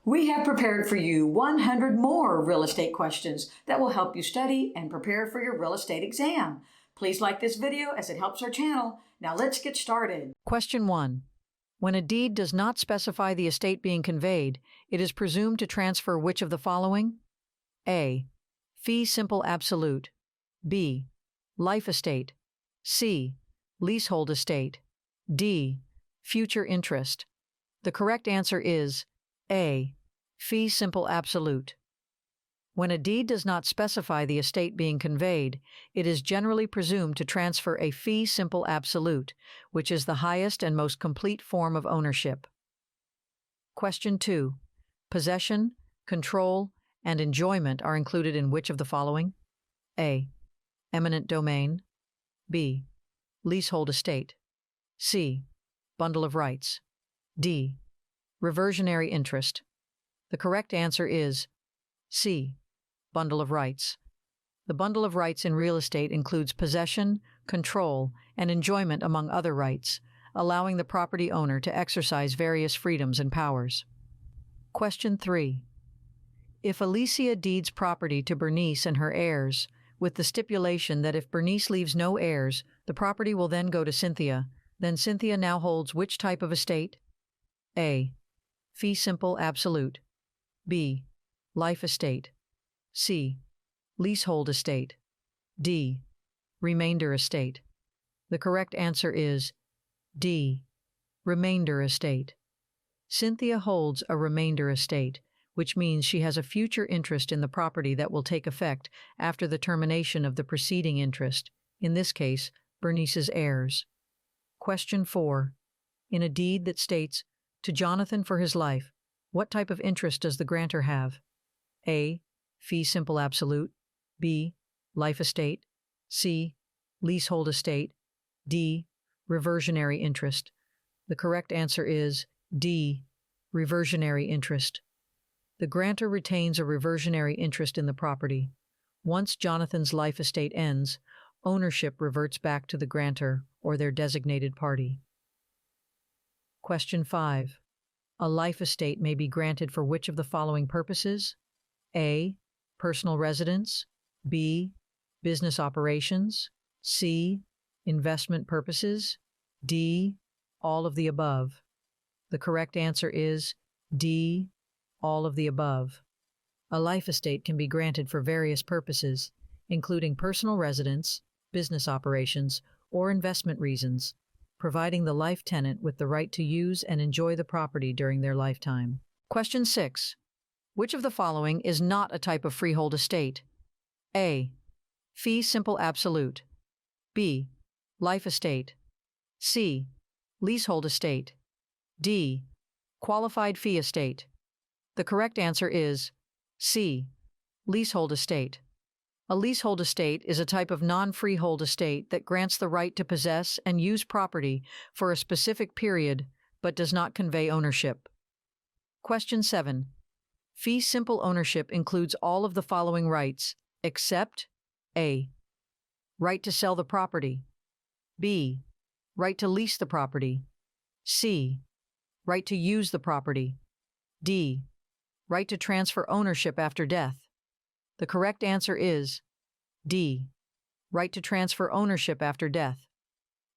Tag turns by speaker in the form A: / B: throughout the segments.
A: We have prepared for you 100 more real estate questions that will help you study and prepare for your real estate exam. Please like this video as it helps our channel. Now let's get started.
B: Question 1. When a deed does not specify the estate being conveyed, it is presumed to transfer which of the following? A. Fee simple absolute. B. Life estate. C. Leasehold estate. D. Future interest. The correct answer is A. Fee simple absolute. When a deed does not specify the estate being conveyed, it is generally presumed to transfer a fee simple absolute, which is the highest and most complete form of ownership. Question 2. Possession, control, and enjoyment are included in which of the following? A. Eminent domain. B. Leasehold estate. C. Bundle of rights. D. Reversionary interest. The correct answer is C. Bundle of rights. The bundle of rights in real estate includes possession, control, and enjoyment among other rights, allowing the property owner to exercise various freedoms and powers. Question 3. If Alicia deeds property to Bernice and her heirs, with the stipulation that if Bernice leaves no heirs, the property will then go to Cynthia, then Cynthia now holds which type of estate? A. Fee simple absolute. B. Life estate. C. Leasehold estate. D. Remainder estate. The correct answer is D. Remainder estate. Cynthia holds a remainder estate, which means she has a future interest in the property that will take effect after the termination of the preceding interest, in this case, Bernice's heirs. Question 4. In a deed that states, "To Jonathan for his life," what type of interest does the grantor have? A. Fee simple absolute. B. Life estate. C. Leasehold estate. D. Reversionary interest. The correct answer is D. Reversionary interest. The grantor retains a reversionary interest in the property. Once Jonathan's life estate ends, ownership reverts back to the grantor or their designated party. Question 5. A life estate may be granted for which of the following purposes? A. Personal residence. B. Business operations. C. Investment purposes. D. All of the above. The correct answer is D. All of the above. A life estate can be granted for various purposes, including personal residence, business operations, or investment reasons, providing the life tenant with the right to use and enjoy the property during their lifetime. Question 6. Which of the following is not a type of freehold estate? A. Fee simple absolute. B. Life estate. C. Leasehold estate. D. Qualified fee estate. The correct answer is C. Leasehold estate. A leasehold estate is a type of non-freehold estate that grants the right to possess and use property for a specific period but does not convey ownership. Question 7. Fee simple ownership includes all of the following rights, except A. Right to sell the property. B. Right to lease the property. C. Right to use the property. D. Right to transfer ownership after death. The correct answer is D. Right to transfer ownership after death.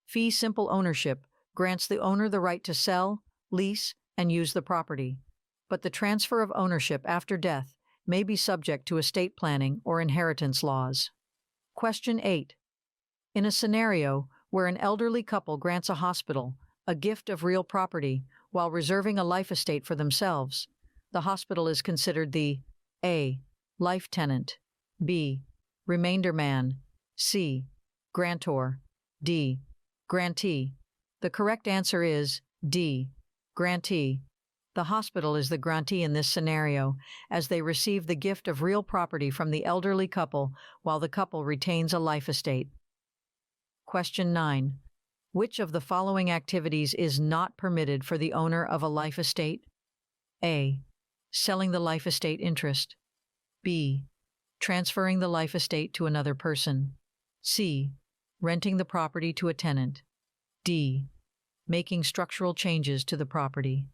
B: Fee simple ownership grants the owner the right to sell, lease, and use the property, but the transfer of ownership after death may be subject to estate planning or inheritance laws. Question 8. In a scenario where an elderly couple grants a hospital a gift of real property while reserving a life estate for themselves, the hospital is considered the A. Life tenant. B. Remainder man. C. Grantor. D. Grantee. The correct answer is D. Grantee. The hospital is the grantee in this scenario, as they receive the gift of real property from the elderly couple while the couple retains a life estate. Question 9. Which of the following activities is not permitted for the owner of a life estate? A. Selling the life estate interest. B. Transferring the life estate to another person. C. Renting the property to a tenant. D. Making structural changes to the property.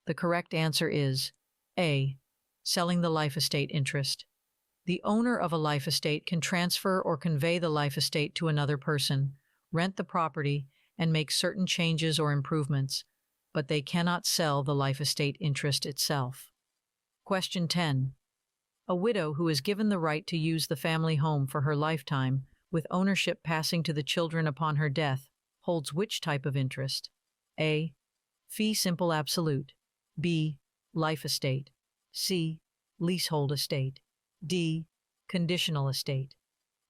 B: The correct answer is A. Selling the life estate interest. The owner of a life estate can transfer or convey the life estate to another person, rent the property, and make certain changes or improvements, but they cannot sell the life estate interest itself. Question 10. A widow who is given the right to use the family home for her lifetime, with ownership passing to the children upon her death, holds which type of interest? A. Fee simple absolute. B. Life estate. C. Leasehold estate. D. Conditional estate.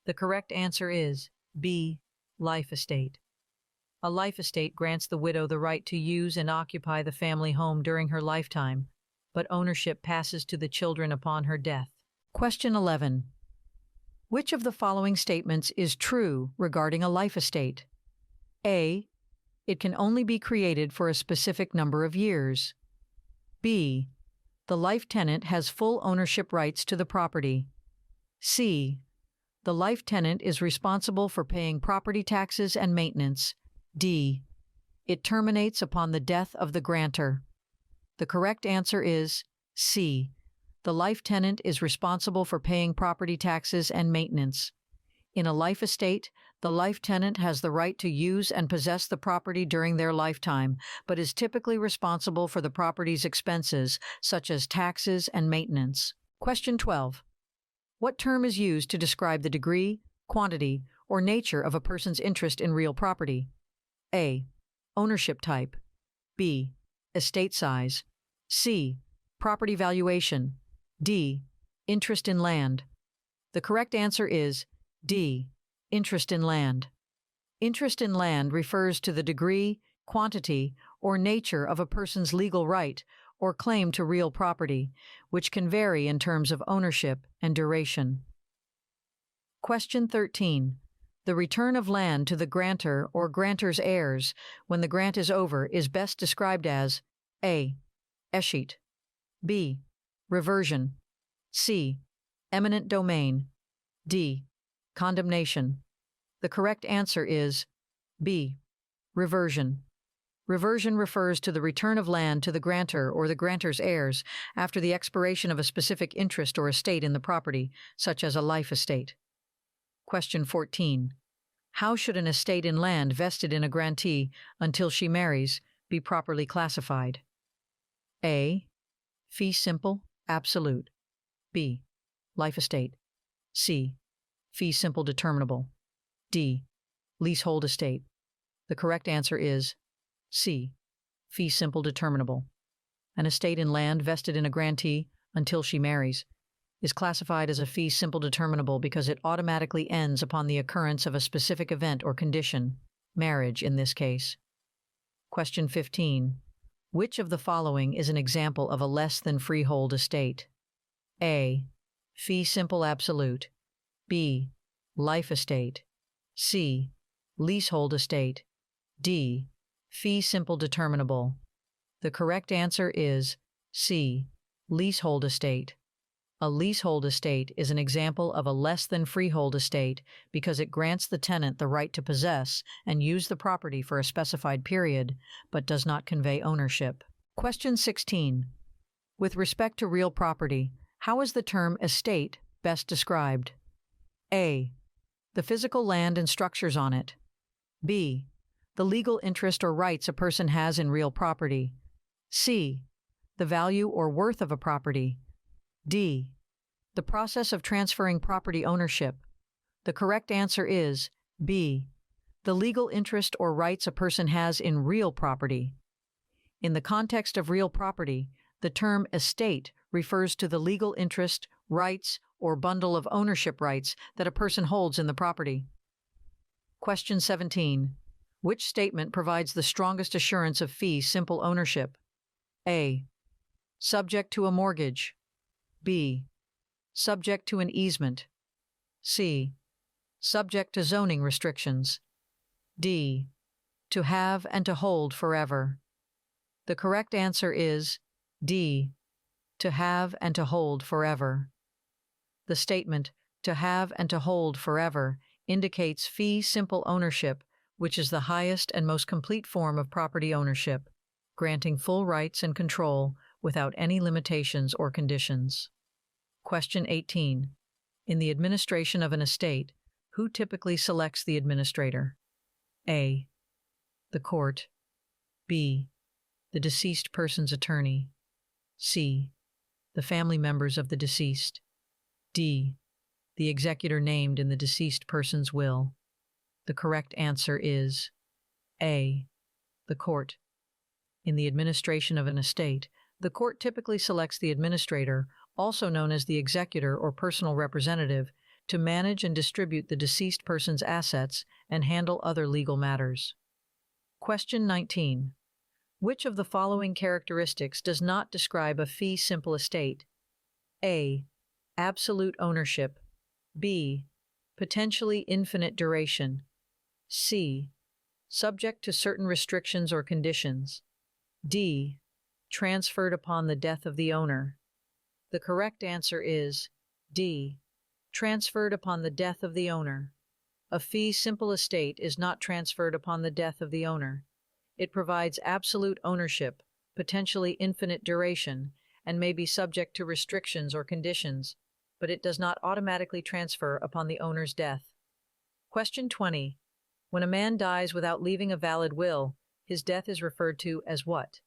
B: The correct answer is B. Life estate. A life estate grants the widow the right to use and occupy the family home during her lifetime, but ownership passes to the children upon her death. Question 11. Which of the following statements is true regarding a life estate? A. It can only be created for a specific number of years. B. The life tenant has full ownership rights to the property. C. The life tenant is responsible for paying property taxes and maintenance. D. It terminates upon the death of the grantor. The correct answer is C. The life tenant is responsible for paying property taxes and maintenance. In a life estate, the life tenant has the right to use and possess the property during their lifetime, but is typically responsible for the property's expenses, such as taxes and maintenance. Question 12. What term is used to describe the degree, quantity, or nature of a person's interest in real property? A. Ownership type. B. Estate size. C. Property valuation. D. Interest in land. The correct answer is D. Interest in land. Interest in land refers to the degree, quantity, or nature of a person's legal right or claim to real property, which can vary in terms of ownership and duration. Question 13. The return of land to the grantor or grantor's heirs when the grant is over is best described as A. Escheat. B. Reversion. C. Eminent domain. D. Condemnation. The correct answer is B. Reversion. Reversion refers to the return of land to the grantor or the grantor's heirs after the expiration of a specific interest or estate in the property, such as a life estate. Question 14. How should an estate in land vested in a grantee until she marries be properly classified? A. Fee simple, absolute. B. Life estate. C. Fee simple determinable. D. Leasehold estate. The correct answer is C. Fee simple determinable. An estate in land vested in a grantee until she marries is classified as a fee simple determinable because it automatically ends upon the occurrence of a specific event or condition, marriage in this case. Question 15. Which of the following is an example of a less than freehold estate? A. Fee simple absolute. B. Life estate. C. Leasehold estate. D. Fee simple determinable. The correct answer is C. Leasehold estate. A leasehold estate is an example of a less than freehold estate because it grants the tenant the right to possess and use the property for a specified period, but does not convey ownership. Question 16. With respect to real property, how is the term estate best described? A. The physical land and structures on it. B. The legal interest or rights a person has in real property. C. The value or worth of a property. D. The process of transferring property ownership. The correct answer is B. The legal interest or rights a person has in real property. In the context of real property, the term estate refers to the legal interest, rights, or bundle of ownership rights that a person holds in the property. Question 17. Which statement provides the strongest assurance of fee simple ownership? A. Subject to a mortgage. B. Subject to an easement. C. Subject to zoning restrictions. D. To have and to hold forever. The correct answer is D. To have and to hold forever. The statement, to have and to hold forever, indicates fee simple ownership, which is the highest and most complete form of property ownership, granting full rights and control without any limitations or conditions. Question 18. In the administration of an estate, who typically selects the administrator? A. The court. B. The deceased person's attorney. C. The family members of the deceased. D. The executor named in the deceased person's will. The correct answer is A. The court. In the administration of an estate, the court typically selects the administrator, also known as the executor or personal representative, to manage and distribute the deceased person's assets and handle other legal matters. Question 19. Which of the following characteristics does not describe a fee simple estate? A. Absolute ownership. B. Potentially infinite duration. C. Subject to certain restrictions or conditions. D. Transferred upon the death of the owner. The correct answer is D. Transferred upon the death of the owner. A fee simple estate is not transferred upon the death of the owner. It provides absolute ownership, potentially infinite duration, and may be subject to restrictions or conditions, but it does not automatically transfer upon the owner's death. Question 20. When a man dies without leaving a valid will, his death is referred to as what?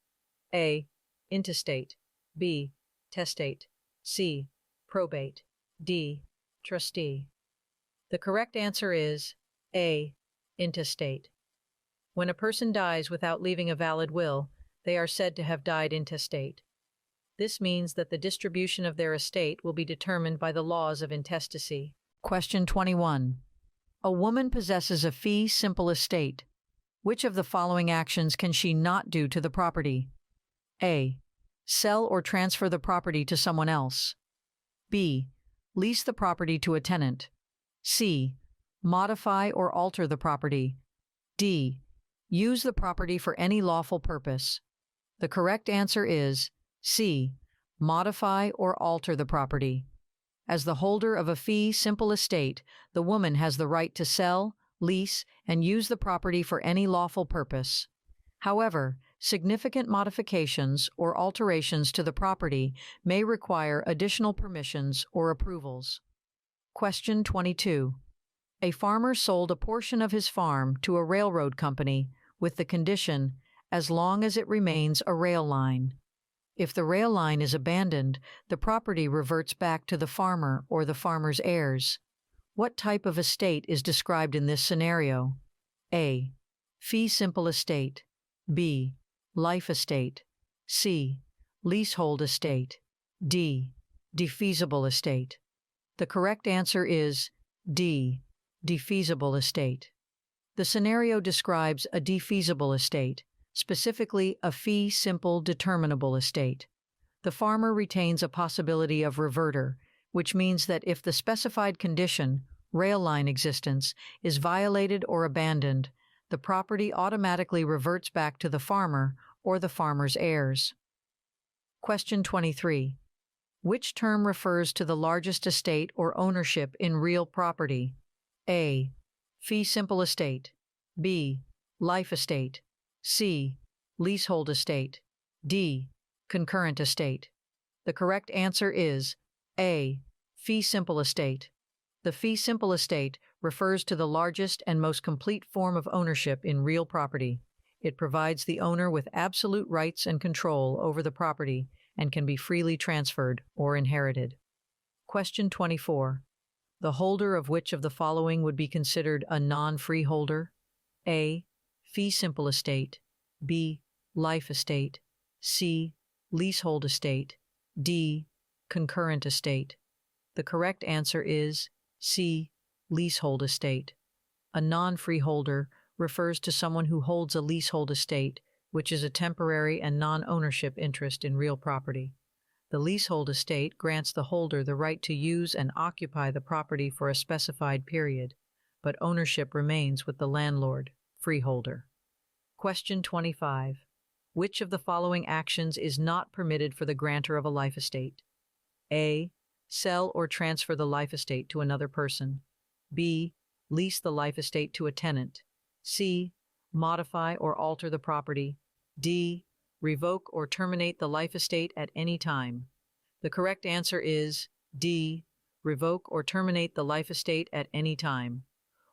B: A. Intestate. B. Testate. C. Probate. D. Trustee. The correct answer is A. Intestate. When a person dies without leaving a valid will, they are said to have died intestate. This means that the distribution of their estate will be determined by the laws of intestacy. Question 21. A woman possesses a fee simple estate. Which of the following actions can she not do to the property? A. Sell or transfer the property to someone else. B. Lease the property to a tenant. C. Modify or alter the property. D. Use the property for any lawful purpose. The correct answer is C. Modify or alter the property. As the holder of a fee simple estate, the woman has the right to sell, lease, and use the property for any lawful purpose. However, significant modifications or alterations to the property may require additional permissions or approvals. Question 22. A farmer sold a portion of his farm to a railroad company with the condition, as long as it remains a rail line. If the rail line is abandoned, the property reverts back to the farmer or the farmer's heirs. What type of estate is described in this scenario? A. Fee simple estate. B. Life estate. C. Leasehold estate. D. Defeasible estate. The correct answer is D. Defeasible estate. The scenario describes a defeasible estate, specifically a fee simple determinable estate. The farmer retains a possibility of reverter, which means that if the specified condition, rail line existence, is violated or abandoned, the property automatically reverts back to the farmer or the farmer's heirs. Question 23. Which term refers to the largest estate or ownership in real property? A. Fee simple estate. B. Life estate. C. Leasehold estate. D. Concurrent estate. The correct answer is A. Fee simple estate. The fee simple estate refers to the largest and most complete form of ownership in real property. It provides the owner with absolute rights and control over the property and can be freely transferred or inherited. Question 24. The holder of which of the following would be considered a non-freeholder? A. Fee simple estate. B. Life estate. C. Leasehold estate. D. Concurrent estate. The correct answer is C. Leasehold estate. A non-freeholder refers to someone who holds a leasehold estate, which is a temporary and non-ownership interest in real property. The leasehold estate grants the holder the right to use and occupy the property for a specified period, but ownership remains with the landlord, freeholder. Question 25. Which of the following actions is not permitted for the grantor of a life estate? A. Sell or transfer the life estate to another person. B. Lease the life estate to a tenant. C. Modify or alter the property. D. revoke or terminate the life estate at any time. The correct answer is D. Revoke or terminate the life estate at any time.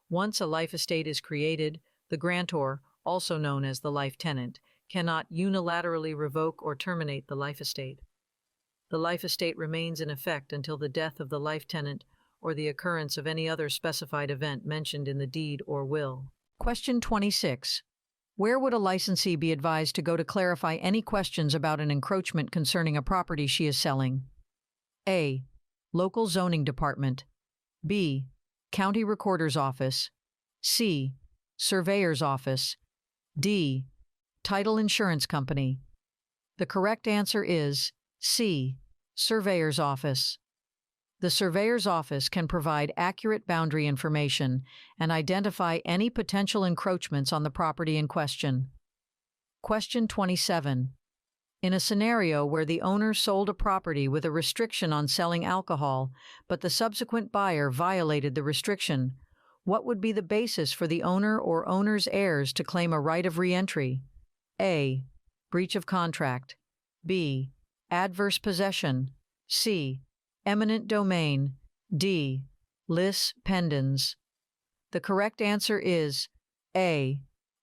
B: Once a life estate is created, the grantor, also known as the life tenant, cannot unilaterally revoke or terminate the life estate. The life estate remains in effect until the death of the life tenant or the occurrence of any other specified event mentioned in the deed or will. Question 26. Where would a licensee be advised to go to clarify any questions about an encroachment concerning a property she is selling? A. Local zoning department. B. County recorder's office. C. Surveyor's office. D. Title insurance company. The correct answer is C. Surveyor's office. The surveyor's office can provide accurate boundary information and identify any potential encroachments on the property in question. Question 27. In a scenario where the owner sold a property with a restriction on selling alcohol, but the subsequent buyer violated the restriction, what would be the basis for the owner or owner's heirs to claim a right of re-entry? A. Breach of contract. B. Adverse possession. C. Eminent domain. D. Lis pendens. The correct answer is A.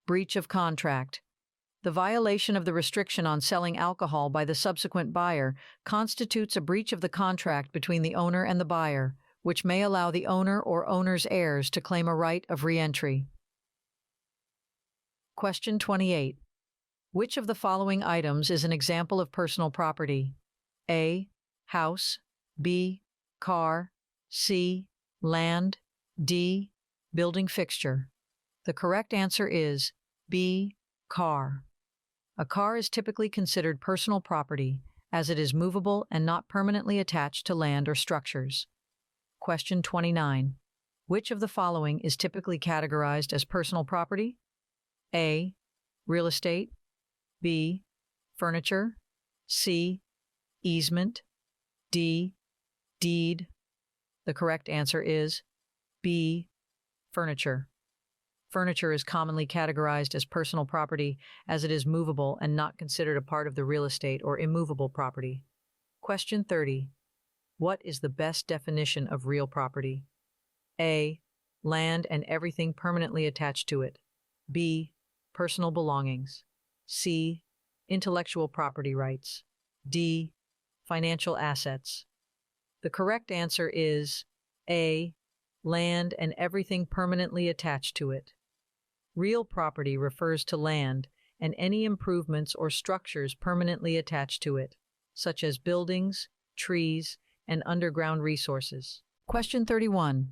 B: Breach of contract. The violation of the restriction on selling alcohol by the subsequent buyer constitutes a breach of the contract between the owner and the buyer, which may allow the owner or owner's heirs to claim a right of re-entry. Question 28. Which of the following items is an example of personal property? A. House. B. Car. C. Land. D. Building fixture. The correct answer is B. Car. A car is typically considered personal property as it is movable and not permanently attached to land or structures. Question 29. Which of the following is typically categorized as personal property? A. Real estate. B. Furniture. C. Easement. D. Deed. The correct answer is B. Furniture. Furniture is commonly categorized as personal property as it is movable and not considered a part of the real estate or immovable property. Question 30. What is the best definition of real property? A. Land and everything permanently attached to it. B. Personal belongings. C. Intellectual property rights. D. Financial assets. The correct answer is A. Land and everything permanently attached to it. Real property refers to land and any improvements or structures permanently attached to it, such as buildings, trees, and underground resources. Question 31.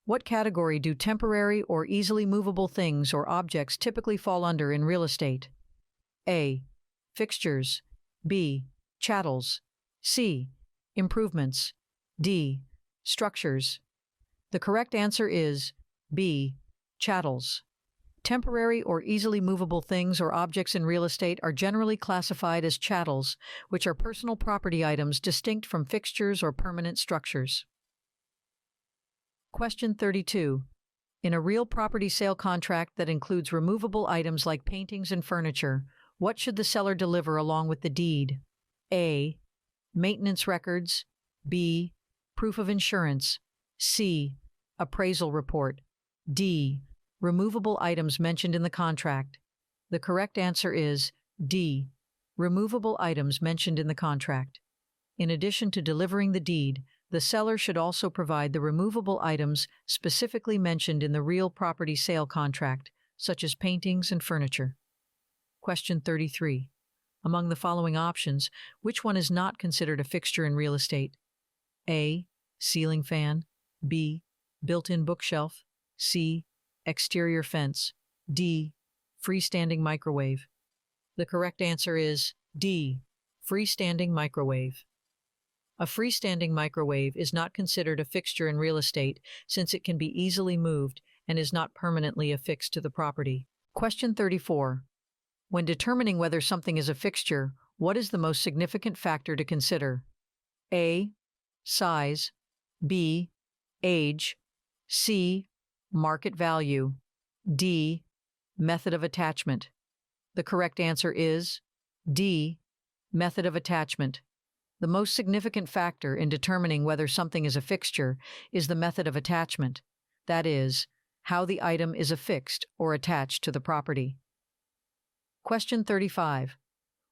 B: What category do temporary or easily movable things or objects typically fall under in real estate? A. Fixtures. B. Chattels. C. Improvements. D. Structures. The correct answer is B. Chattels. Temporary or easily movable things or objects in real estate are generally classified as chattels, which are personal property items distinct from fixtures or permanent structures. Question 32. In a real property sale contract that includes removable items like paintings and furniture, what should the seller deliver along with the deed? A. Maintenance records. B. Proof of insurance. C. Appraisal report. D. Removable items mentioned in the contract. The correct answer is D. Removable items mentioned in the contract. In addition to delivering the deed, the seller should also provide the removable items specifically mentioned in the real property sale contract, such as paintings and furniture. Question 33. Among the following options, which one is not considered a fixture in real estate? A. Ceiling fan. B. Built-in bookshelf. C. Exterior fence. D. Freestanding microwave. The correct answer is D. Freestanding microwave. A freestanding microwave is not considered a fixture in real estate since it can be easily moved and is not permanently affixed to the property. Question 34. When determining whether something is a fixture, what is the most significant factor to consider? A. Size. B. Age. C. Market value. D. Method of attachment. The correct answer is D. Method of attachment. The most significant factor in determining whether something is a fixture is the method of attachment, that is, how the item is affixed or attached to the property. Question 35.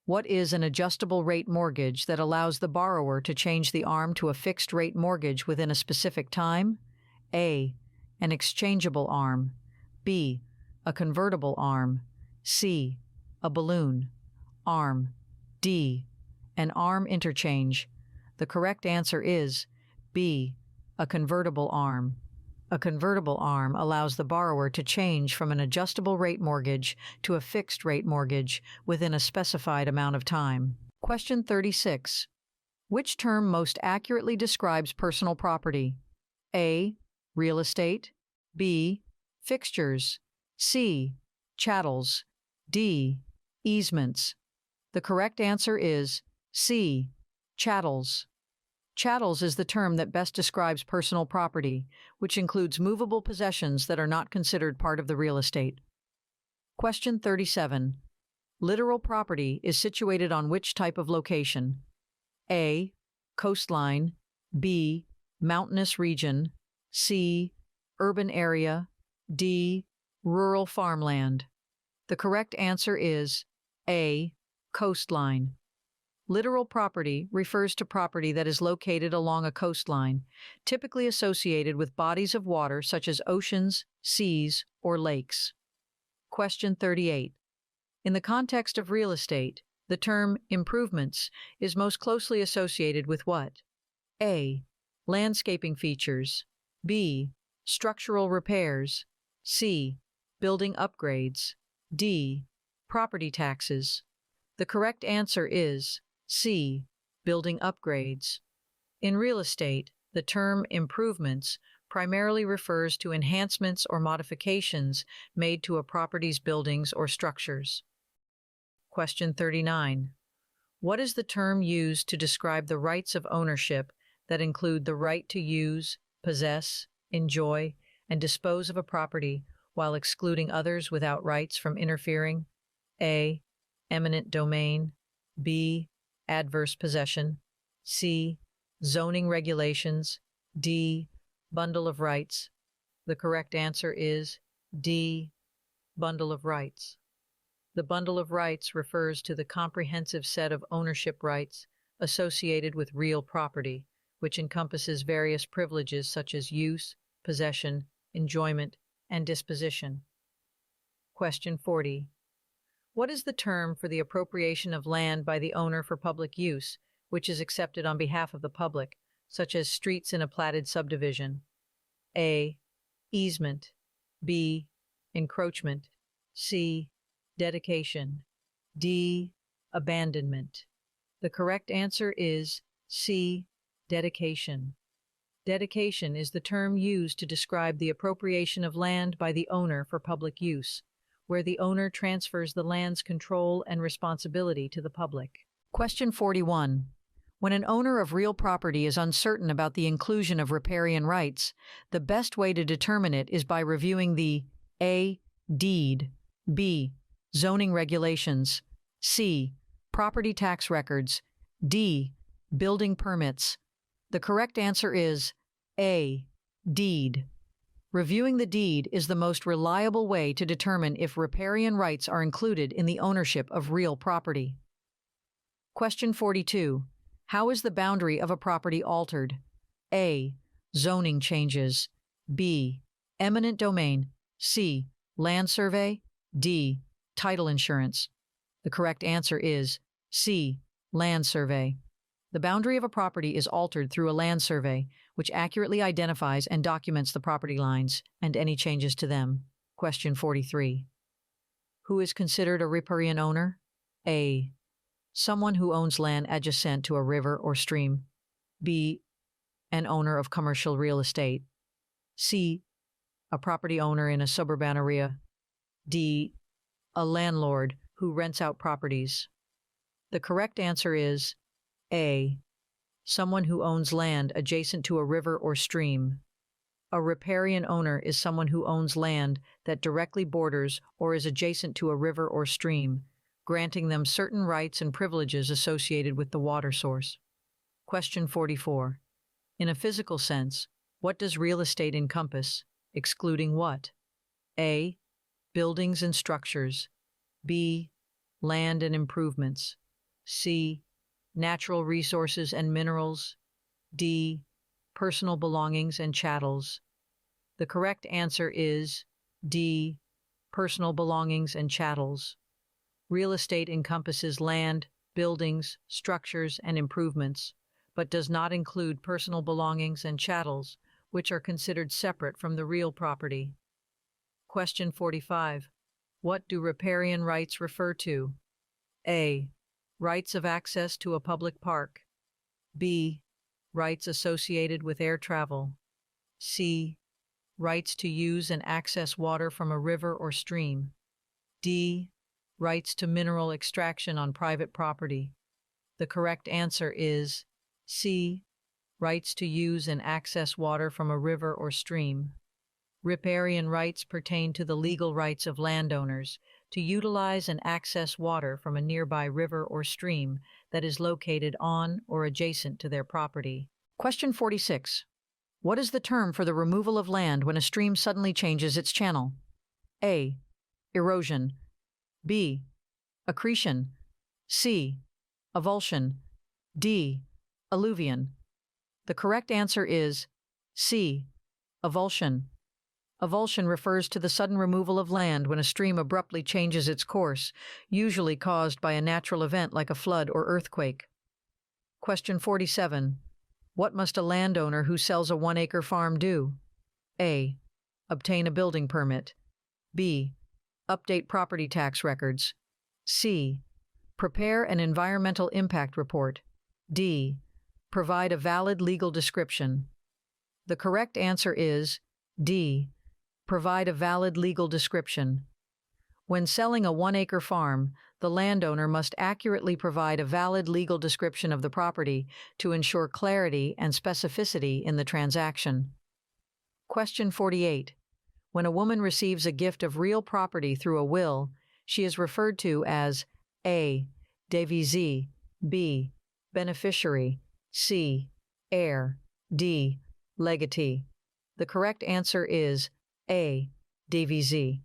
B: What is an adjustable rate mortgage that allows the borrower to change the arm to a fixed rate mortgage within a specific time? A. An exchangeable arm. B. A convertible arm. C. A balloon arm. D. An arm interchange. The correct answer is B. A convertible arm. A convertible arm allows the borrower to change from an adjustable rate mortgage to a fixed rate mortgage within a specified amount of time. Question 36. Which term most accurately describes personal property? A. Real estate. B. Fixtures. C. Chattels. D. Easements. The correct answer is C. Chattels. Chattels is the term that best describes personal property, which includes movable possessions that are not considered part of the real estate. Question 37. Littoral property is situated on which type of location? A. Coastline. B. Mountainous region. C. Urban area. D. Rural farmland. The correct answer is A. Coastline. Littoral property refers to property that is located along a coastline, typically associated with bodies of water such as oceans, seas, or lakes. Question 38. In the context of real estate, the term improvements is most closely associated with what? A. Landscaping features. B. Structural repairs. C. Building upgrades. D. Property taxes. The correct answer is C. Building upgrades. In real estate, the term improvements primarily refers to enhancements or modifications made to a property's buildings or structures. Question 39. What is the term used to describe the rights of ownership that include the right to use, possess, enjoy, and dispose of a property while excluding others without rights from interfering? A. Eminent domain. B. Adverse possession. C. Zoning regulations. D. Bundle of rights. The correct answer is D. Bundle of rights. The bundle of rights refers to the comprehensive set of ownership rights associated with real property, which encompasses various privileges such as use, possession, enjoyment, and disposition. Question 40. What is the term for the appropriation of land by the owner for public use, which is accepted on behalf of the public, such as streets in a platted subdivision? A. Easement. B. Encroachment. C. Dedication. D. Abandonment. The correct answer is C. Dedication. Dedication is the term used to describe the appropriation of land by the owner for public use, where the owner transfers the land's control and responsibility to the public. Question 41. When an owner of real property is uncertain about the inclusion of riparian rights, the best way to determine it is by reviewing the A. Deed, B. Zoning regulations, C. Property tax records, D. Building permits. The correct answer is A. Deed. Reviewing the deed is the most reliable way to determine if riparian rights are included in the ownership of real property. Question 42. How is the boundary of a property altered? A. Zoning changes. B. Eminent domain. C. Land survey. D. Title insurance. The correct answer is C. Land survey. The boundary of a property is altered through a land survey, which accurately identifies and documents the property lines and any changes to them. Question 43. Who is considered a riparian owner? A. Someone who owns land adjacent to a river or stream. B. An owner of commercial real estate. C. A property owner in a suburban area. D. A landlord who rents out properties. The correct answer is A. Someone who owns land adjacent to a river or stream. A riparian owner is someone who owns land that directly borders or is adjacent to a river or stream, granting them certain rights and privileges associated with the water source. Question 44. In a physical sense, what does real estate encompass, excluding what? A. Buildings and structures. B. Land and improvements. C. Natural resources and minerals. D. Personal belongings and chattels. The correct answer is D. Personal belongings and chattels. Real estate encompasses land, buildings, structures, and improvements, but does not include personal belongings and chattels, which are considered separate from the real property. Question 45. What do riparian rights refer to? A. Rights of access to a public park. B. Rights associated with air travel. C. Rights to use and access water from a river or stream. D. Rights to mineral extraction on private property. The correct answer is C. Rights to use and access water from a river or stream. Riparian rights pertain to the legal rights of landowners to utilize and access water from a nearby river or stream that is located on or adjacent to their property. Question 46. What is the term for the removal of land when a stream suddenly changes its channel? A. Erosion. B. Accretion. C. Avulsion. D. Alluvion. The correct answer is C. Avulsion. Avulsion refers to the sudden removal of land when a stream abruptly changes its course, usually caused by a natural event like a flood or earthquake. Question 47. What must a landowner who sells a 1-acre farm do? A. Obtain a building permit. B. Update property tax records. C. Prepare an environmental impact report. D. Provide a valid legal description. The correct answer is D. Provide a valid legal description. When selling a 1-acre farm, the landowner must accurately provide a valid legal description of the property to ensure clarity and specificity in the transaction. Question 48. When a woman receives a gift of real property through a will, she is referred to as A. Devisee, B. Beneficiary, C. Heir, D. Legatee. The correct answer is A. Devisee.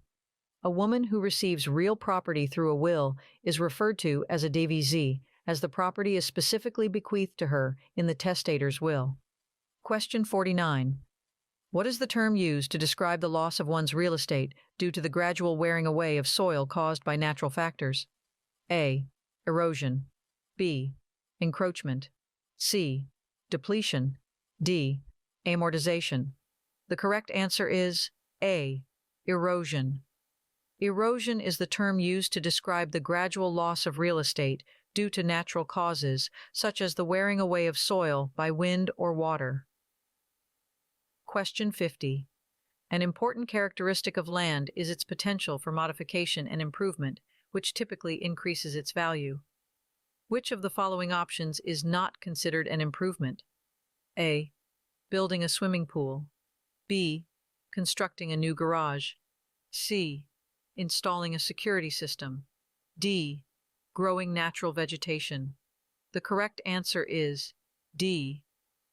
B: A woman who receives real property through a will is referred to as a devisee, as the property is specifically bequeathed to her in the testator's will. Question 49. What is the term used to describe the loss of one's real estate due to the gradual wearing away of soil caused by natural factors? A. Erosion. B. Encroachment. C. Depletion. D. Amortization. The correct answer is A. Erosion. Erosion is the term used to describe the gradual loss of real estate due to natural causes, such as the wearing away of soil by wind or water. Question 50. An important characteristic of land is its potential for modification and improvement, which typically increases its value. Which of the following options is not considered an improvement? A. Building a swimming pool. B. Constructing a new garage. C. Installing a security system. D. Growing natural vegetation. The correct answer is D.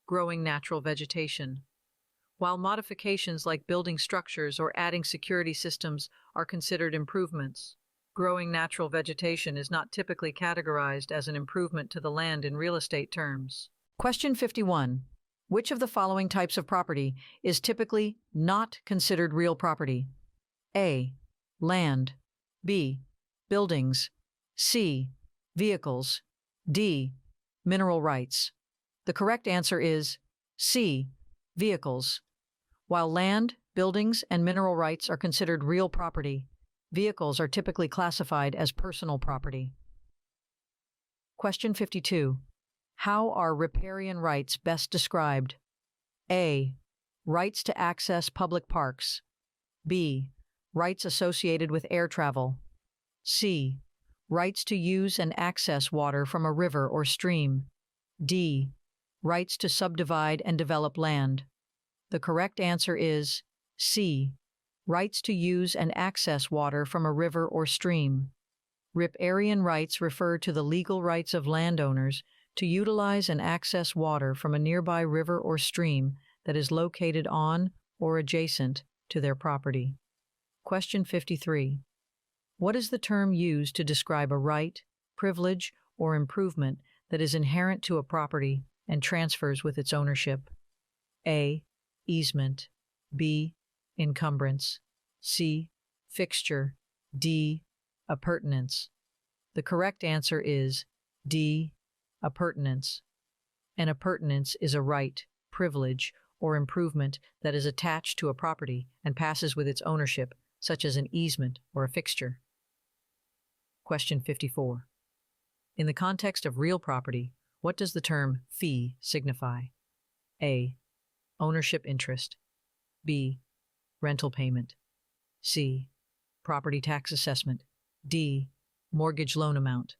B: Growing natural vegetation. While modifications like building structures or adding security systems are considered improvements, growing natural vegetation is not typically categorized as an improvement to the land in real estate terms. Question 51. Which of the following types of property is typically not considered real property? A. Land. B. Buildings. C. Vehicles. D. Mineral rights. The correct answer is C. Vehicles. While land, buildings, and mineral rights are considered real property, vehicles are typically classified as personal property. Question 52. How are riparian rights best described? A. Rights to access public parks. B. Rights associated with air travel. C. Rights to use and access water from a river or stream. D. Rights to subdivide and develop land. The correct answer is C. Rights to use and access water from a river or stream. Riparian rights refer to the legal rights of landowners to utilize and access water from a nearby river or stream that is located on or adjacent to their property. Question 53. What is the term used to describe a right, privilege, or improvement that is inherent to a property and transfers with its ownership? A. Easement. B. Encumbrance. C. Fixture. D. Appurtenance. The correct answer is D. Appurtenance. An appurtenance is a right, privilege, or improvement that is attached to a property and passes with its ownership, such as an easement or a fixture. Question 54. In the context of real property, what does the term fee signify? A. Ownership interest. B. Rental payment. C. Property tax assessment. D. Mortgage loan amount.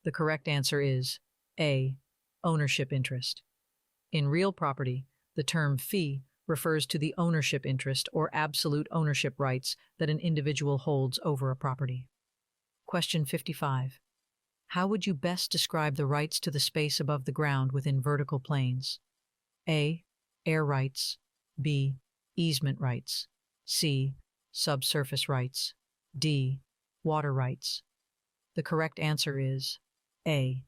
B: The correct answer is A. Ownership interest. In real property, the term fee refers to the ownership interest or absolute ownership rights that an individual holds over a property. Question 55. How would you best describe the rights to the space above the ground within vertical planes? A. Air rights. B. Easement rights. C. Subsurface rights. D. Water rights. The correct answer is A.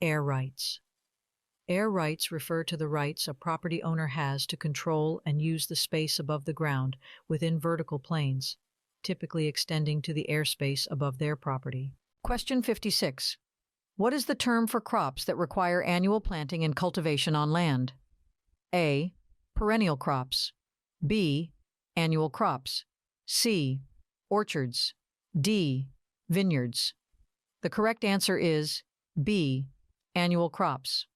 B: Air rights. Air rights refer to the rights a property owner has to control and use the space above the ground within vertical planes, typically extending to the airspace above their property. Question 56. What is the term for crops that require annual planting and cultivation on land? A. Perennial crops. B. Annual crops. C. Orchards. D. Vineyards. The correct answer is B. Annual crops.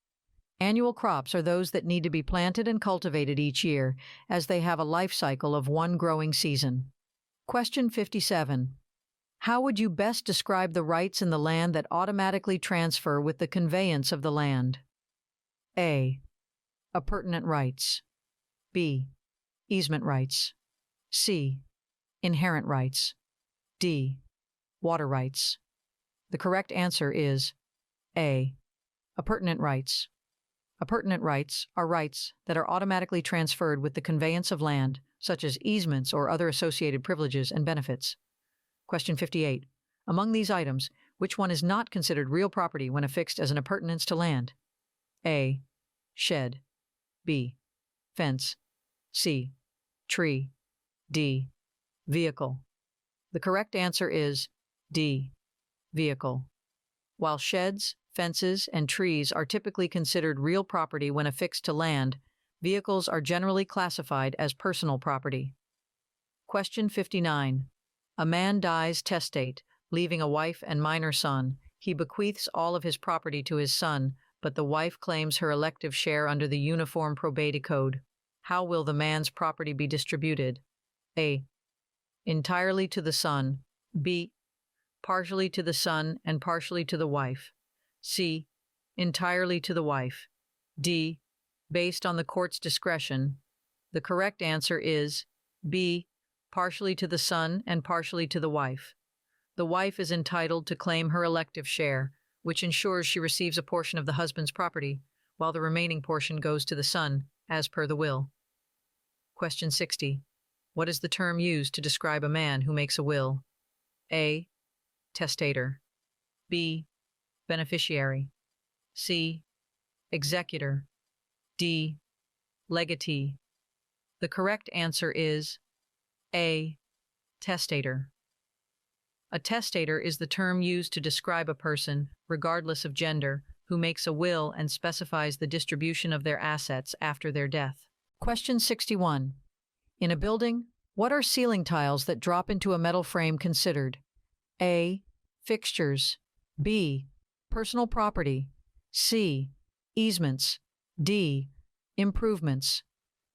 B: Annual crops are those that need to be planted and cultivated each year, as they have a life cycle of one growing season. Question 57. How would you best describe the rights in the land that automatically transfer with the conveyance of the land? A. Appurtenant rights. B. Easement rights. C. Inherent rights. D. Water rights. The correct answer is A. Appurtenant rights. Appurtenant rights are rights that are automatically transferred with the conveyance of land, such as easements or other associated privileges and benefits. Question 58. Among these items, which one is not considered real property when affixed as an appurtenance to land? A. Shed. B. Fence. C. Tree. D. Vehicle. The correct answer is D. Vehicle. While sheds, fences, and trees are typically considered real property when affixed to land, vehicles are generally classified as personal property. Question 59. A man dies testate, leaving a wife and minor son. He bequeaths all of his property to his son, but the wife claims her elective share under the Uniform Probate Code. How will the man's property be distributed? A. Entirely to the son. B. Partially to the son and partially to the wife. C. Entirely to the wife. D. Based on the court's discretion. The correct answer is B. Partially to the son and partially to the wife. The wife is entitled to claim her elective share, which ensures she receives a portion of the husband's property, while the remaining portion goes to the son, as per the will. Question 60. What is the term used to describe a man who makes a will? A. Testator. B. Beneficiary. C. Executor. D. Legatee. The correct answer is A. Testator. A testator is the term used to describe a person, regardless of gender, who makes a will and specifies the distribution of their assets after their death. Question 61. In a building, what are ceiling tiles that drop into a metal frame considered? A. Fixtures. B. Personal property. C. Easements. D. Improvements.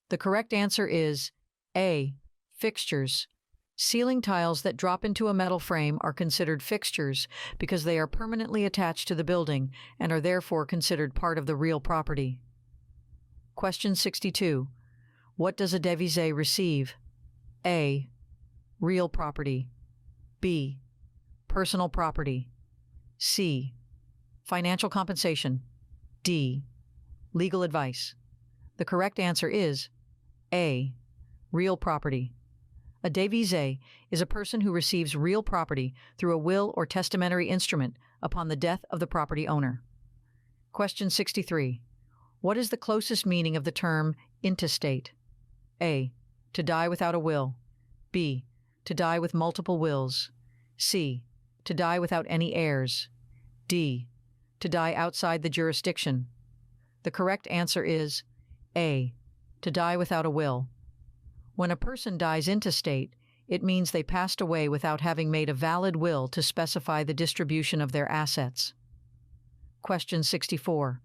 B: The correct answer is A. Fixtures. Ceiling tiles that drop into a metal frame are considered fixtures because they are permanently attached to the building and are therefore considered part of the real property. Question 62. What does a devisé receive? A. Real property. B. personal property. C. Financial compensation. D. Legal advice. The correct answer is A. Real property. A devise is a person who receives real property through a will or testamentary instrument upon the death of the property owner. Question 63. What is the closest meaning of the term intestate? A. To die without a will. B. To die with multiple wills. C. To die without any heirs. D. To die outside the jurisdiction. The correct answer is A. To die without a will. When a person dies intestate, it means they passed away without having made a valid will to specify the distribution of their assets. Question 64.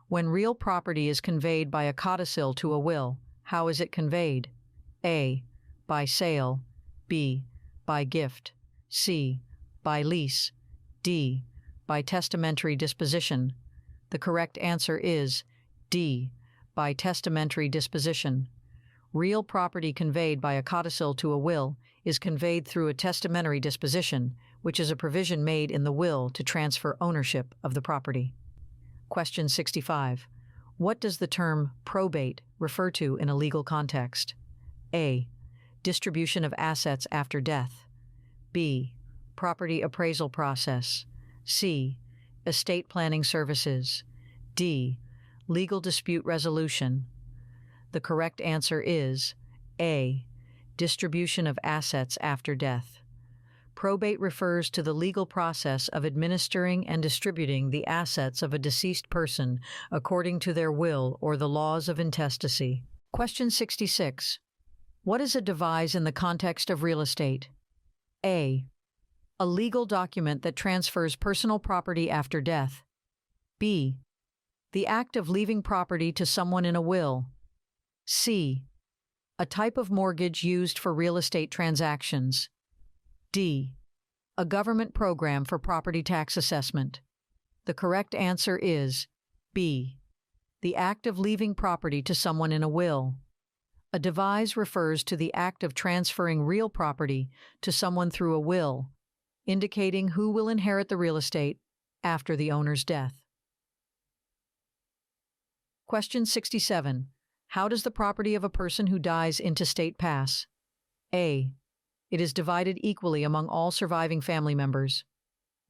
B: When real property is conveyed by a codicil to a will, how is it conveyed? A. By sale. B. By gift. C. By lease. D. By testamentary disposition. The correct answer is D. By testamentary disposition. Real property conveyed by a codicil to a will is conveyed through a testamentary disposition, which is a provision made in the will to transfer ownership of the property. Question 65. What does the term probate refer to in a legal context? A. Distribution of assets after death. B. Property appraisal process. C. Estate planning services. D. Legal dispute resolution. The correct answer is A. Distribution of assets after death. Probate refers to the legal process of administering and distributing the assets of a deceased person according to their will or the laws of intestacy. Question 66. What is a devise in the context of real estate? A. A legal document that transfers personal property after death. B. The act of leaving property to someone in a will. C. A type of mortgage used for real estate transactions. D. A government program for property tax assessment. The correct answer is B. The act of leaving property to someone in a will. A devise refers to the act of transferring real property to someone through a will, indicating who will inherit the real estate after the owner's death. Question 67. How does the property of a person who dies intestate pass? A. It is divided equally among all surviving family members.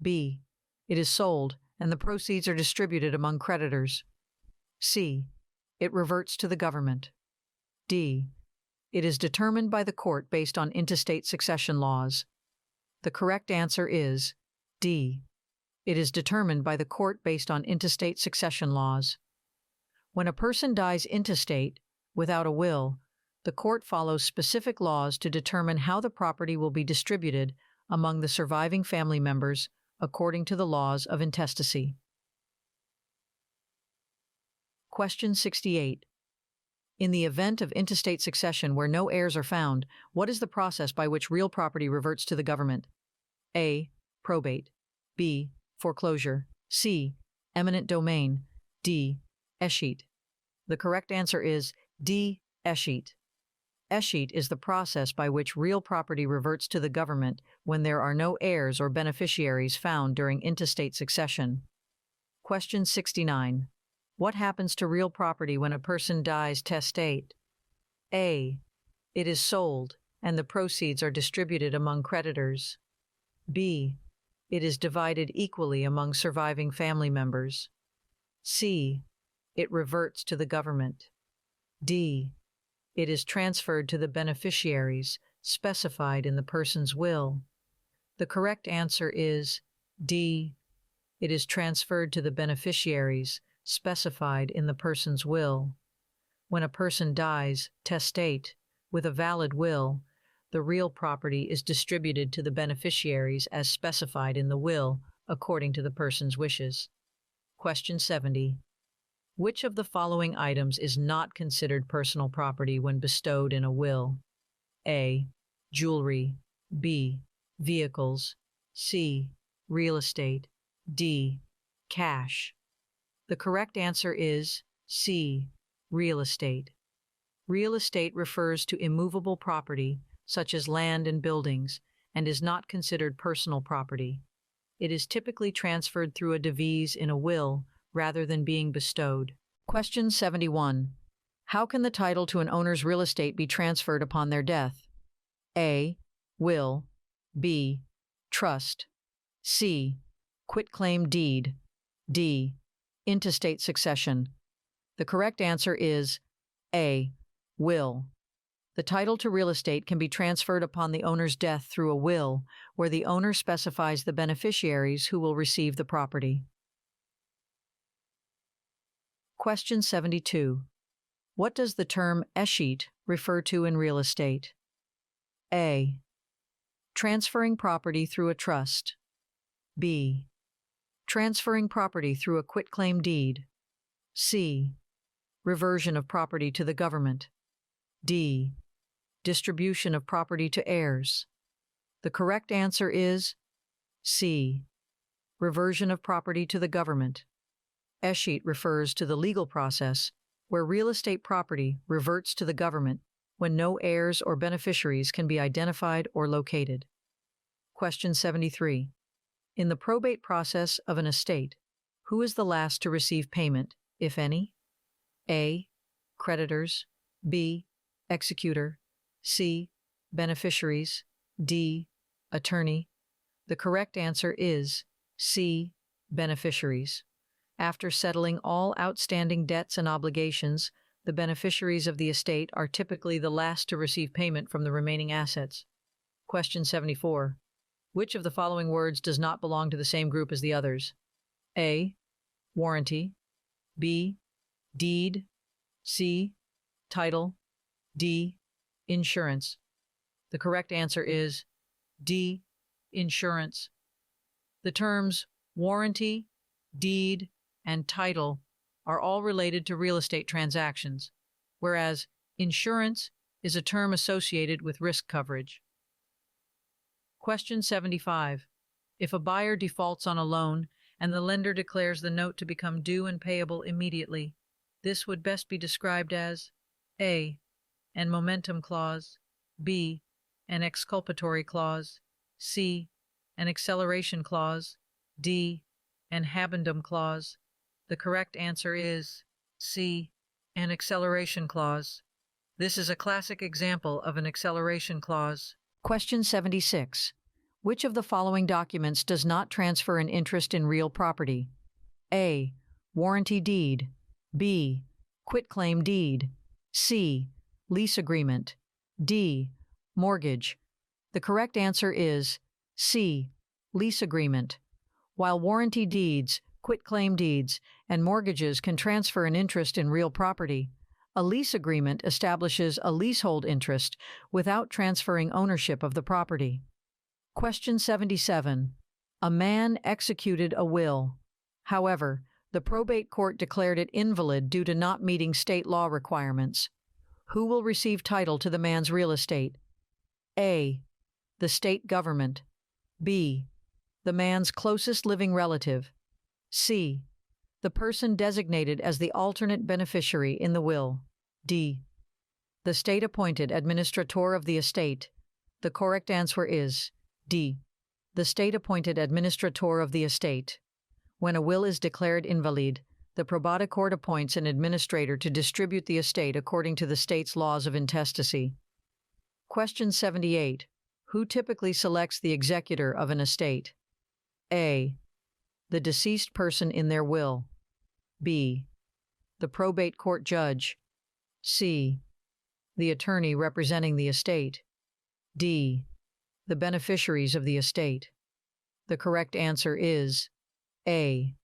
B: B. It is sold, and the proceeds are distributed among creditors. C. It reverts to the government. D. It is determined by the court based on intestate succession laws. The correct answer is D. It is determined by the court based on intestate succession laws. When a person dies intestate, without a will, the court follows specific laws to determine how the property will be distributed among the surviving family members according to the laws of intestacy. Question 68. In the event of intestate succession where no heirs are found, what is the process by which real property reverts to the government? A. Probate. B. Foreclosure. C. Eminent domain. D. Escheat. The correct answer is D. Escheat. Escheat is the process by which real property reverts to the government when there are no heirs or beneficiaries found during intestate succession. Question 69. What happens to real property when a person dies testate? A. It is sold, and the proceeds are distributed among creditors. B. It is divided equally among surviving family members. C. It reverts to the government. D. It is transferred to the beneficiaries specified in the person's will. The correct answer is D. It is transferred to the beneficiaries specified in the person's will. When a person dies testate with a valid will, the real property is distributed to the beneficiaries as specified in the will according to the person's wishes. Question 70. Which of the following items is not considered personal property when bestowed in a will? A. Jewelry. B. Vehicles. C. Real estate. D. Cash. The correct answer is C. Real estate. Real estate refers to immovable property, such as land and buildings, and is not considered personal property. It is typically transferred through a devise in a will rather than being bestowed. Question 71. How can the title to an owner's real estate be transferred upon their death? A. Will. B. Trust. C. Quitclaim deed. D. Intestate succession. The correct answer is A. Will. The title to real estate can be transferred upon the owner's death through a will, where the owner specifies the beneficiaries who will receive the property. Question 72. What does the term escheat refer to in real estate? A. Transferring property through a trust. B. Transferring property through a quitclaim deed. C. Reversion of property to the government. D. Distribution of property to heirs. The correct answer is C. Reversion of property to the government. Escheat refers to the legal process where real estate property reverts to the government when no heirs or beneficiaries can be identified or located. Question 73. In the probate process of an estate, who is the last to receive payment, if any? A. Creditors. B. Executor. C. Beneficiaries. D. Attorney. The correct answer is C. Beneficiaries. After settling all outstanding debts and obligations, the beneficiaries of the estate are typically the last to receive payment from the remaining assets. Question 74. Which of the following words does not belong to the same group as the others? A. Warranty. B. Deed. C. Title. D. Insurance. The correct answer is D. Insurance. The terms warranty, deed, and title are all related to real estate transactions, whereas insurance is a term associated with risk coverage. Question 75. If a buyer defaults on a loan and the lender declares the note to become due and payable immediately, this would best be described as A. An momentum clause. B. An exculpatory clause. C. An acceleration clause. D. An habendum clause. The correct answer is C. An acceleration clause. This is a classic example of an acceleration clause. Question 76. Which of the following documents does not transfer an interest in real property? A. Warranty deed. B. Quitclaim deed. C. Lease agreement. D. Mortgage. The correct answer is C. Lease agreement. While warranty deeds, quitclaim deeds, and mortgages can transfer an interest in real property, a lease agreement establishes a leasehold interest without transferring ownership of the property. Question 77. A man executed a will. However, the probate court declared it invalid due to not meeting state law requirements. Who will receive title to the man's real estate? A. The state government. B. The man's closest living relative. C. The person designated as the alternate beneficiary in the will. D. The state-appointed administrator of the estate. The correct answer is D. The state-appointed administrator of the estate. When a will is declared invalid, the probate court appoints an administrator to distribute the estate according to the state's laws of intestacy. Question 78. Who typically selects the executor of an estate? A. The deceased person in their will. B. The probate court judge. C. The attorney representing the estate. D. The beneficiaries of the estate. The correct answer is A.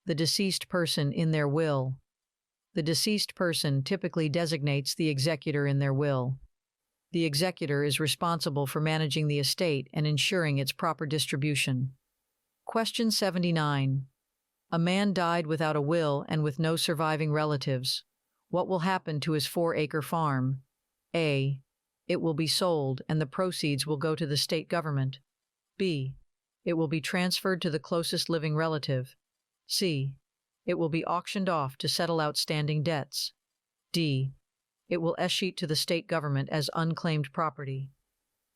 B: The deceased person in their will. The deceased person typically designates the executor in their will. The executor is responsible for managing the estate and ensuring its proper distribution. Question 79. A man died without a will and with no surviving relatives. What will happen to his 4-acre farm? A. It will be sold and the proceeds will go to the state government. B. It will be transferred to the closest living relative. C. It will be auctioned off to settle outstanding debts. D. It will escheat to the state government as unclaimed property.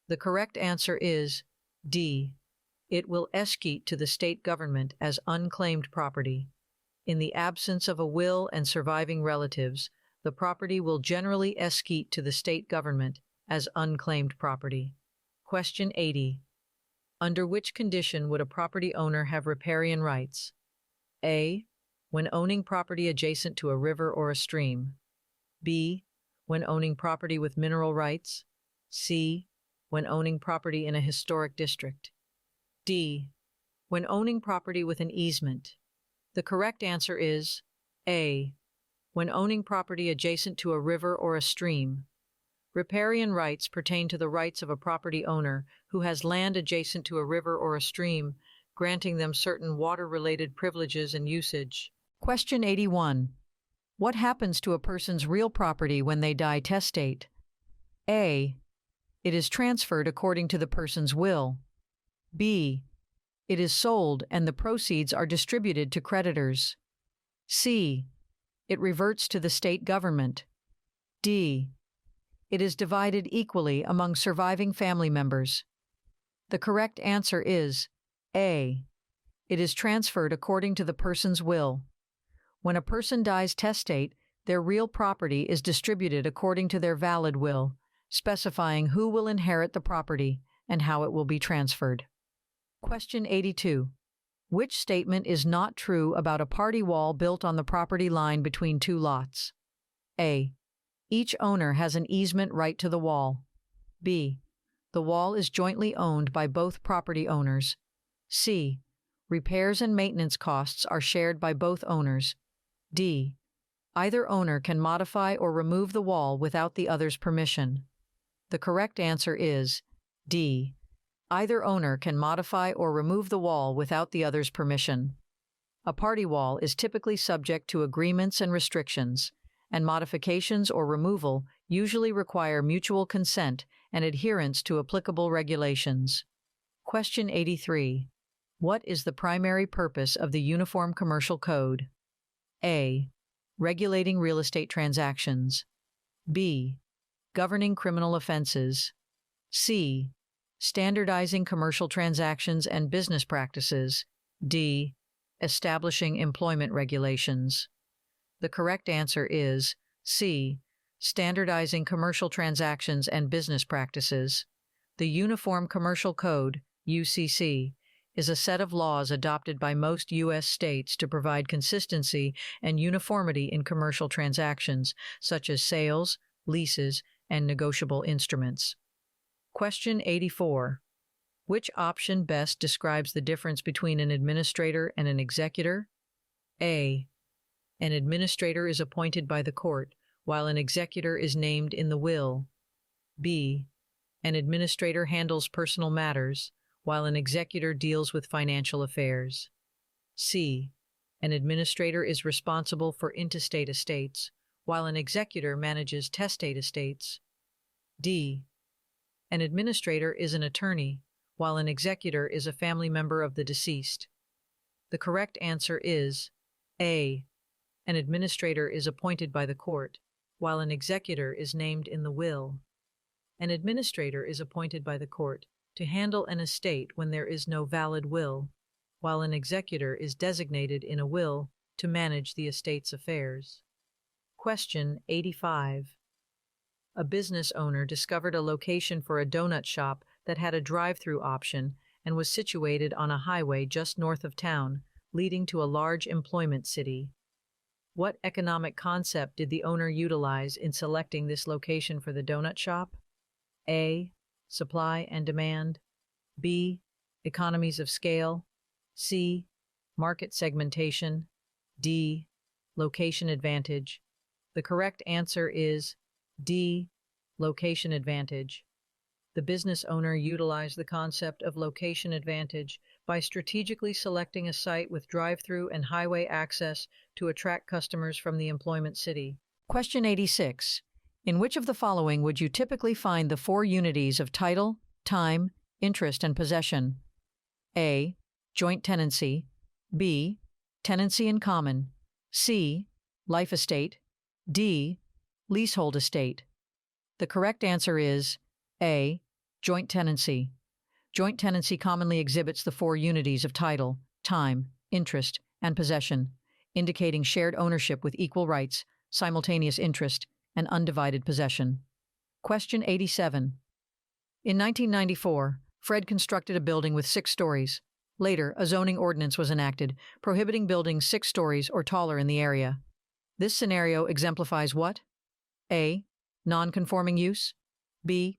B: The correct answer is D. It will escheat to the state government as unclaimed property. In the absence of a will and surviving relatives, the property will generally escheat to the state government as unclaimed property. Question 80. Under which condition would a property owner have riparian rights? A. When owning property adjacent to a river or a stream. B. When owning property with mineral rights. C. When owning property in a historic district. D. When owning property with an easement. The correct answer is A. When owning property adjacent to a river or a stream. Riparian rights pertain to the rights of a property owner who has land adjacent to a river or a stream, granting them certain water-related privileges and usage. Question 81. What happens to a person's real property when they die testate? A. It is transferred according to the person's will. B. It is sold and the proceeds are distributed to creditors. C. It reverts to the state government. D. It is divided equally among surviving family members. The correct answer is A. It is transferred according to the person's will. When a person dies testate, their real property is distributed according to their valid will, specifying who will inherit the property and how it will be transferred. Question 82. Which statement is not true about a party wall built on the property line between two lots? A. Each owner has an easement right to the wall. B. The wall is jointly owned by both property owners. C. Repairs and maintenance costs are shared by both owners. D. Either owner can modify or remove the wall without the other's permission. The correct answer is D. Either owner can modify or remove the wall without the other's permission. A party wall is typically subject to agreements and restrictions, and modifications or removal usually require mutual consent and adherence to applicable regulations. Question 83. What is the primary purpose of the Uniform Commercial Code? A. Regulating real estate transactions. B. Governing criminal offenses. C. Standardizing commercial transactions and business practices. D. Establishing employment regulations. The correct answer is C. Standardizing commercial transactions and business practices. The Uniform Commercial Code, UCC, is a set of laws adopted by most U.S. states to provide consistency and uniformity in commercial transactions, such as sales, leases, and negotiable instruments. Question 84. Which option best describes the difference between an administrator and an executor? A. An administrator is appointed by the court, while an executor is named in the will. B. An administrator handles personal matters, while an executor deals with financial affairs. C. An administrator is responsible for intestate estates, while an executor manages testate estates. D. An administrator is an attorney, while an executor is a family member of the deceased. The correct answer is A. An administrator is appointed by the court, while an executor is named in the will. An administrator is appointed by the court to handle an estate when there is no valid will, while an executor is designated in a will to manage the estate's affairs. Question 85. A business owner discovered a location for a donut shop that had a drive-through option and was situated on a highway just north of town, leading to a large employment city. What economic concept did the owner utilize in selecting this location for the donut shop? A. Supply and demand. B. Economies of scale. C. Market segmentation. D. Location advantage. The correct answer is D. Location advantage. The business owner utilized the concept of location advantage by strategically selecting a site with drive-through and highway access to attract customers from the employment city. Question 86. In which of the following would you typically find the four unities of title, time, interest, and possession? A. Joint tenancy. B. Tenancy in common. C. Life estate. D. Leasehold estate. The correct answer is A. Joint tenancy. Joint tenancy commonly exhibits the four unities of title, time, interest, and possession, indicating shared ownership with equal rights, simultaneous interest, and undivided possession. Question 87. In 1994, Fred constructed a building with 6 stories. Later, a zoning ordinance was enacted, prohibiting buildings 6 stories or taller in the area. This scenario exemplifies what? A. Non-conforming use. B.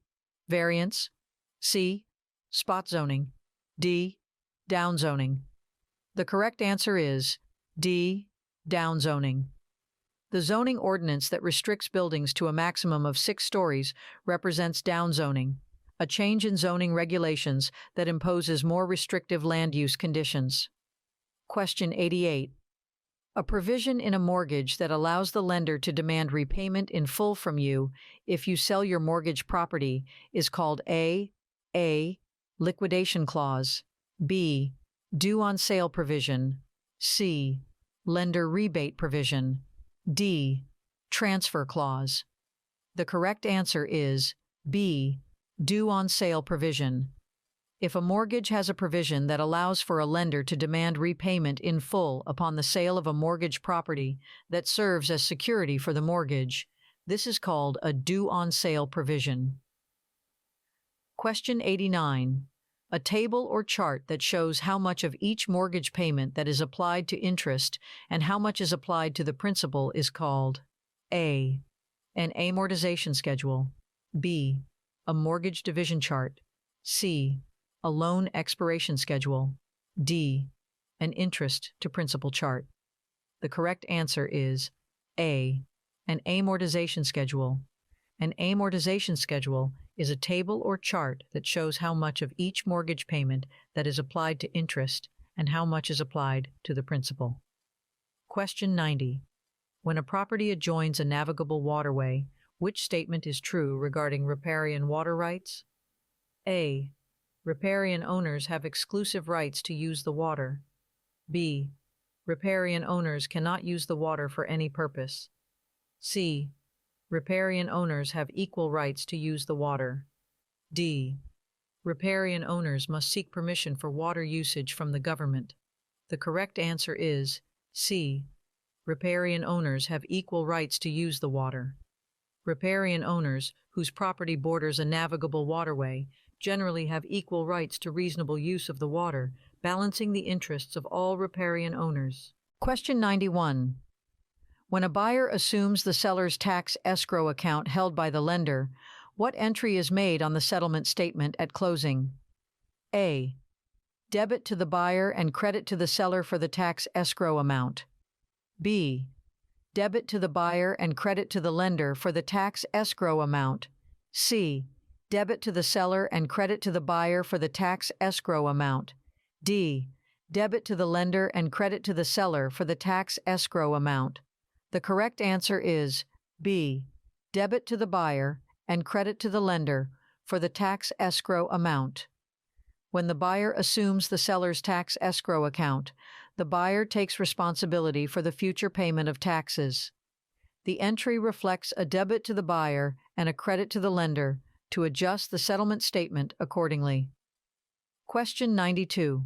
B: Variance. C. Spot zoning. D. Down zoning. The correct answer is D. Down zoning. The zoning ordinance that restricts buildings to a maximum of 6 stories represents down zoning, a change in zoning regulations that imposes more restrictive land use conditions. Question 88. A provision in a mortgage that allows the lender to demand repayment in full from you if you sell your mortgage property is called A. Liquidation clause. B. Due on sale provision. C. Lender rebate provision. D. Transfer clause. The correct answer is B. Due on sale provision. If a mortgage has a provision that allows for a lender to demand repayment in full upon the sale of a mortgage property that serves as security for the mortgage, this is called a due on sale provision. Question 89. A table or chart that shows how much of each mortgage payment that is applied to interest and how much is applied to the principal is called A. An amortization schedule. B. A mortgage division chart. C. A loan expiration schedule. D. An interest to principal chart. The correct answer is A. An amortization schedule. An amortization schedule is a table or chart that shows how much of each mortgage payment that is applied to interest and how much is applied to the principal. Question 90. When a property adjoins a navigable waterway, which statement is true regarding riparian water rights? A. Riparian owners have exclusive rights to use the water. B. Riparian owners cannot use the water for any purpose. C. Riparian owners have equal rights to use the water. D. Riparian owners must seek permission for water usage from the government. The correct answer is C. Riparian owners have equal rights to use the water. Riparian owners, whose property borders a navigable waterway, generally have equal rights to reasonable use of the water, balancing the interests of all riparian owners. Question 91. When a buyer assumes the seller's tax escrow account held by the lender, what entry is made on the settlement statement at closing? A. Debit to the buyer and credit to the seller for the tax escrow amount. B. Debit to the buyer and credit to the lender for the tax escrow amount. C. Debit to the seller and credit to the buyer for the tax escrow amount. D. Debit to the lender and credit to the seller for the tax escrow amount. The correct answer is B. Debit to the buyer and credit to the lender for the tax escrow amount. When the buyer assumes the seller's tax escrow account, the buyer takes responsibility for the future payment of taxes. The entry reflects a debit to the buyer and a credit to the lender to adjust the settlement statement accordingly. Question 92.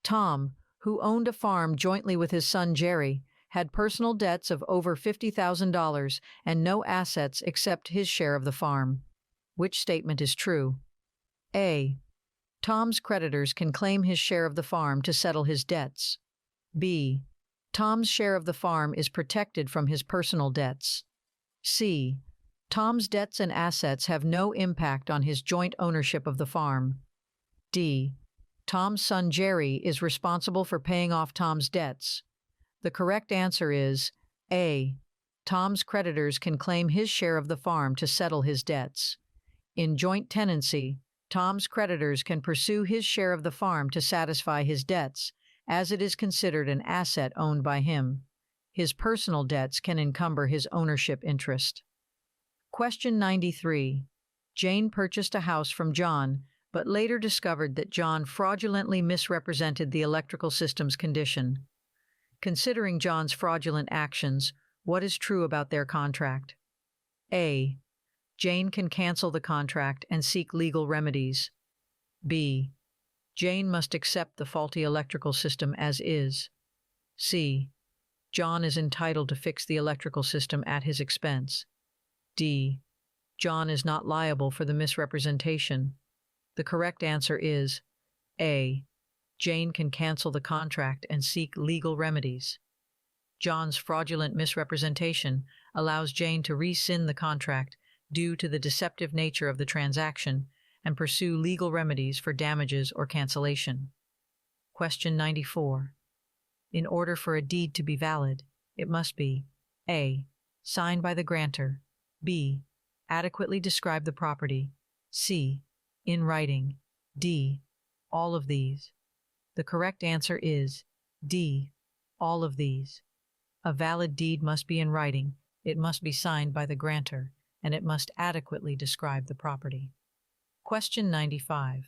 B: Tom, who owned a farm jointly with his son Jerry, had personal debts of over $50,000 and no assets except his share of the farm. Which statement is true? A. Tom's creditors can claim his share of the farm to settle his debts. B. Tom's share of the farm is protected from his personal debts. C. Tom's debts and assets have no impact on his joint ownership of the farm. D. Tom's son Jerry is responsible for paying off Tom's debts. The correct answer is A. Tom's creditors can claim his share of the farm to settle his debts. In joint tenancy, Tom's creditors can pursue his share of the farm to satisfy his debts, as it is considered an asset owned by him. His personal debts can encumber his ownership interest. Question 93. Jane purchased a house from John, but later discovered that John fraudulently misrepresented the electrical system's condition. Considering John's fraudulent actions, what is true about their contract? A. Jane can cancel the contract and seek legal remedies. B. Jane must accept the faulty electrical system as is. C. John is entitled to fix the electrical system at his expense. D. John is not liable for the misrepresentation. The correct answer is A. Jane can cancel the contract and seek legal remedies. John's fraudulent misrepresentation allows Jane to rescind the contract due to the deceptive nature of the transaction and pursue legal remedies for damages or cancellation. Question 94. In order for a deed to be valid, it must be A. Signed by the grantor, B. Adequately describe the property, C. In writing, D. All of these. The correct answer is D. All of these. A valid deed must be in writing, it must be signed by the grantor, and it must adequately describe the property. Question 95.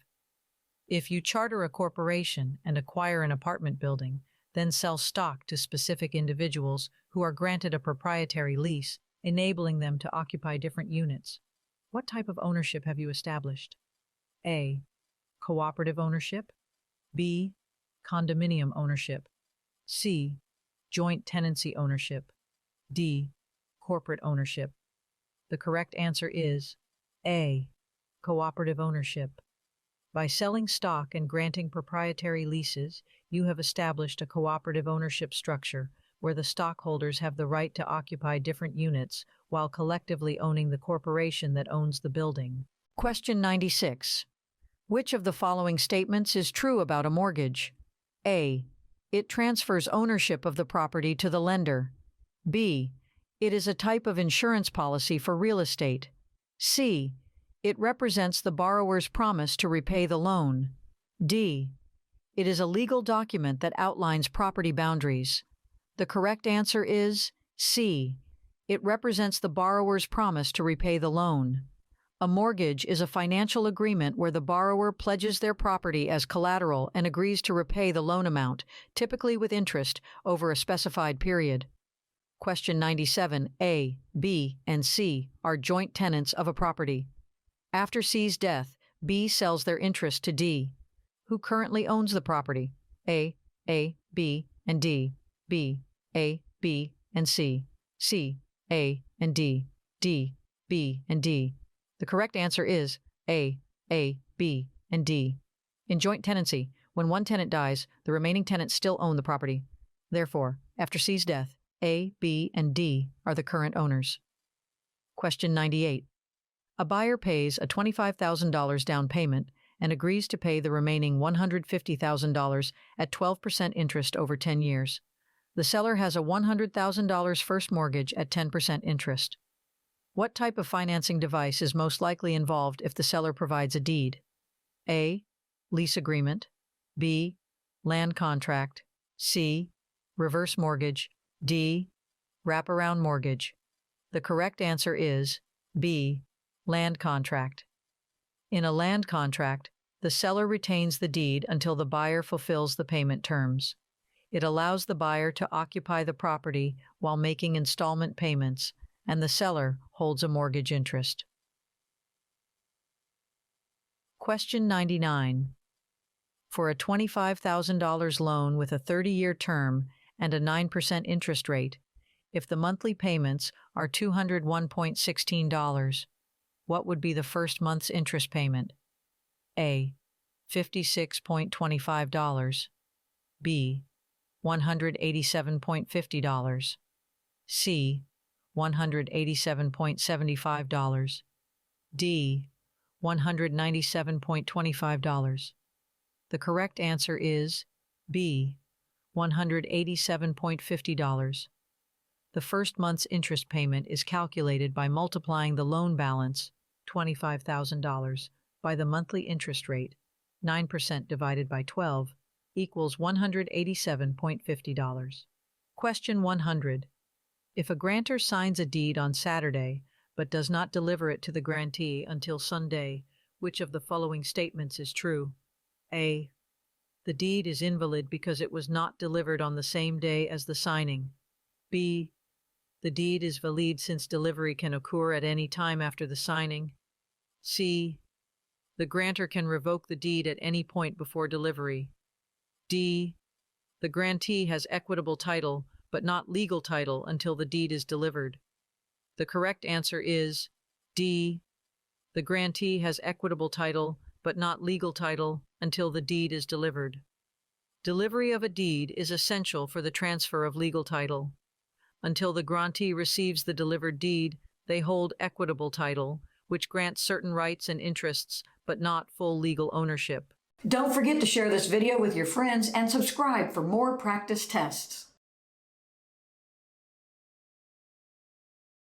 B: If you charter a corporation and acquire an apartment building, then sell stock to specific individuals who are granted a proprietary lease, enabling them to occupy different units, what type of ownership have you established? A. Cooperative ownership. B. Condominium ownership. C. Joint tenancy ownership. D. Corporate ownership. The correct answer is A. Cooperative ownership. By selling stock and granting proprietary leases, you have established a cooperative ownership structure where the stockholders have the right to occupy different units while collectively owning the corporation that owns the building. Question 96. Which of the following statements is true about a mortgage? A. It transfers ownership of the property to the lender. B. It is a type of insurance policy for real estate. C. It represents the borrower's promise to repay the loan. D. It is a legal document that outlines property boundaries. The correct answer is C. It represents the borrower's promise to repay the loan. A mortgage is a financial agreement where the borrower pledges their property as collateral and agrees to repay the loan amount, typically with interest, over a specified period. Question 97. A, B, and C are joint tenants of a property. After C's death, B sells their interest to D. Who currently owns the property? A, B, and D. B, A, B, and C. C, A, and D. D, B, and D. The correct answer is A, B, and D. In joint tenancy, when one tenant dies, the remaining tenants still own the property. Therefore, after C's death, A, B, and D are the current owners. Question 98. A buyer pays a $25,000 down payment and agrees to pay the remaining $150,000 at 12% interest over 10 years. The seller has a $100,000 first mortgage at 10% interest. What type of financing device is most likely involved if the seller provides a deed? A. Lease agreement. B. Land contract. C. Reverse mortgage. D. Wraparound mortgage. The correct answer is B. Land contract. In a land contract, the seller retains the deed until the buyer fulfills the payment terms. It allows the buyer to occupy the property while making installment payments, and the seller holds a mortgage interest. Question 99. For a $25,000 loan with a 30-year term and a 9% interest rate, if the monthly payments are $201.16, what would be the first month's interest payment? A. $56.25. B. $187.50. C. $187.75. D. $197.25. The correct answer is B. $187.50. The first month's interest payment is calculated by multiplying the loan balance, $25,000, by the monthly interest rate, 9% divided by 12, equals $187.50. Question 100. If a grantor signs a deed on Saturday but does not deliver it to the grantee until Sunday, which of the following statements is true? A. The deed is invalid because it was not delivered on the same day as the signing. B. The deed is valid since delivery can occur at any time after the signing. C. The grantor can revoke the deed at any point before delivery. D. The grantee has equitable title, but not legal title until the deed is delivered. The correct answer is D. The grantee has equitable title, but not legal title until the deed is delivered. Delivery of a deed is essential for the transfer of legal title. Until the grantee receives the delivered deed, they hold equitable title, which grants certain rights and interests, but not full legal ownership.
A: Don't forget to share this video with your friends and subscribe for more practice tests.